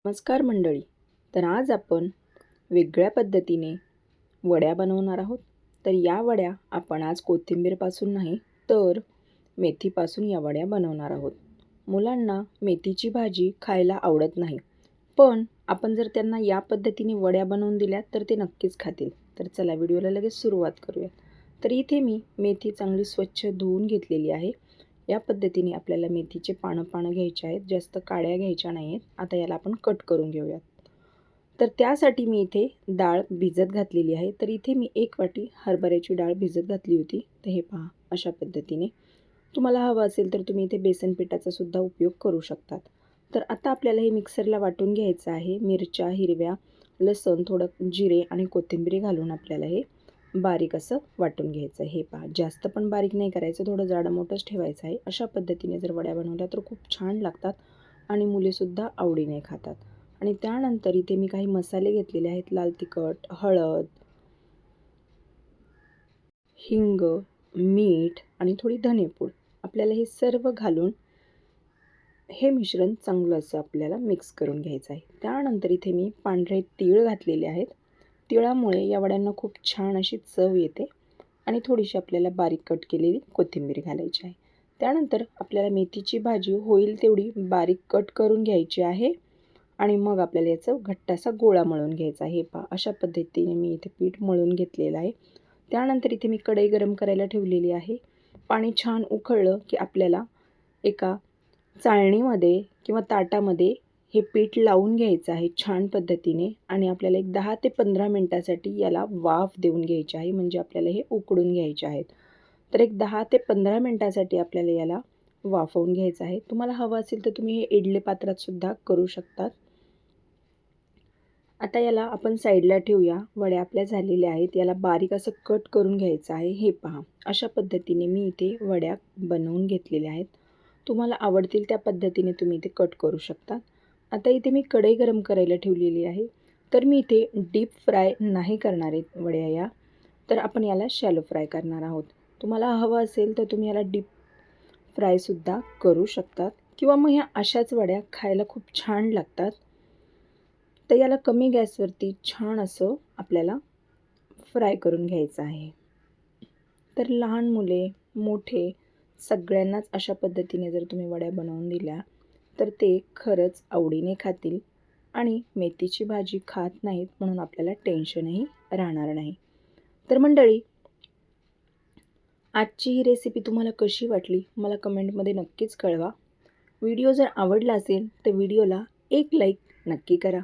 नमस्कार मंडळी. तर आज आपण वेगळ्या पद्धतीने वड्या बनवणार आहोत. तर या वड्या आपण आज कोथिंबीरपासून नाही तर मेथीपासून या वड्या बनवणार आहोत. मुलांना मेथीची भाजी खायला आवडत नाही, पण आपण जर त्यांना या पद्धतीने वड्या बनवून दिल्या तर ते नक्कीच खातील. तर चला व्हिडिओला लगेच सुरुवात करूया. तर इथे मी मेथी चांगली स्वच्छ धुवून घेतलेली आहे. या पद्धतीने आपल्याला मेथीचे पानं घ्यायचे आहेत, जास्त काड्या घ्यायच्या नाही आहेत. आता याला आपण कट करून घेऊयात. तर त्यासाठी मी इथे डाळ भिजत घातलेली आहे. तर इथे मी 1 वाटी हरभऱ्याची डाळ भिजत घातली होती. तर हे पहा, अशा पद्धतीने तुम्हाला हवं असेल तर तुम्ही इथे बेसन पिठाचा सुद्धा उपयोग करू शकतात. तर आता आपल्याला हे मिक्सरला वाटून घ्यायचं आहे. मिरच्या हिरव्या, लसूण, थोडं जिरे आणि कोथिंबीर घालून आपल्याला हे बारीक असं वाटून घ्यायचं आहे. हे पहा, जास्त पण बारीक नाही करायचं, थोडं जाडं-मोठंच ठेवायचं आहे. अशा पद्धतीने जर वड्या बनवल्या तर खूप छान लागतात आणि मुलेसुद्धा आवडीने खातात. आणि त्यानंतर इथे मी काही मसाले घेतलेले आहेत. लाल तिखट, हळद, हिंग, मीठ आणि थोडी धनेपूड. आपल्याला हे सर्व घालून हे मिश्रण चांगलं असं आपल्याला मिक्स करून घ्यायचं आहे. त्यानंतर इथे मी पांढरे तीळ घातलेले आहेत. तिळामुळे या वड्यांना खूप छान अशी चव येते आणि थोडीशी आपल्याला बारीक कट केलेली कोथिंबीर घालायची आहे. त्यानंतर आपल्याला मेथीची भाजी होईल तेवढी बारीक कट करून घ्यायची आहे आणि मग आपल्याला याचा घट्ट असा गोळा मळून घ्यायचा आहे. हे पहा, अशा पद्धतीने मी इथे पीठ मळून घेतलेलं आहे. त्यानंतर इथे मी कढई गरम करायला ठेवलेली आहे. पाणी छान उकळलं की आपल्याला एका चाळणीमध्ये किंवा ताटामध्ये हे पीठ लावून घ्यायचं आहे छान पद्धतीने आणि आपल्याला एक 10 ते 15 मिनिटासाठी याला वाफ देऊन घ्यायची आहे. म्हणजे आपल्याला हे उकडून घ्यायचे आहेत. तर एक 10 ते 15 मिनिटासाठी आपल्याला याला वाफवून घ्यायचं आहे. तुम्हाला हवं असेल तर तुम्ही हे इडली पात्रात सुद्धा करू शकतात. आता याला आपण साईडला ठेवूया. वड्या आपल्या झालेल्या आहेत. याला बारीक असं कट करून घ्यायचं आहे. हे पहा, अशा पद्धतीने मी इथे वड्या बनवून घेतलेल्या आहेत. तुम्हाला आवडतील त्या पद्धतीने तुम्ही इथे कट करू शकता. आता इथे मी कढई गरम करायला ठेवलेली आहे. तर मी इथे डीप फ्राय नाही करणार आहेत वड्या या. तर आपण याला शॅलो फ्राय करणार आहोत. तुम्हाला हवं असेल तर तुम्ही याला डीप फ्रायसुद्धा करू शकतात किंवा मग ह्या अशाच वड्या खायला खूप छान लागतात. तर याला कमी गॅसवरती छान असं आपल्याला फ्राय करून घ्यायचं आहे. तर लहान मुले, मोठे सगळ्यांनाच अशा पद्धतीने जर तुम्ही वड्या बनवून दिल्या तर ते खरंच आवडीने खातील आणि मेथीची भाजी खात नाहीत म्हणून आपल्याला टेन्शनही राहणार नाही. तर मंडळी, आजची ही रेसिपी तुम्हाला कशी वाटली मला कमेंटमध्ये नक्कीच कळवा. व्हिडिओ जर आवडला असेल तर व्हिडिओला एक लाईक नक्की करा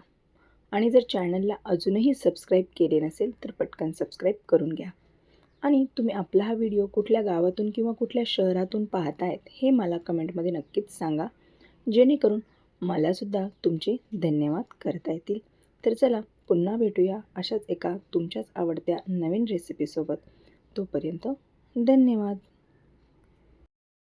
आणि जर चॅनलला अजूनही सबस्क्राईब केले नसेल तर पटकन सबस्क्राईब करून घ्या. आणि तुम्ही आपला हा व्हिडिओ कुठल्या गावातून किंवा कुठल्या शहरातून पाहतायत हे मला कमेंटमध्ये नक्कीच सांगा, जेणेकरून मलासुद्धा तुमचे धन्यवाद करता येतील. तर चला, पुन्हा भेटूया अशाच एका तुमच्याच आवडत्या नवीन रेसिपीसोबत. तोपर्यंत धन्यवाद.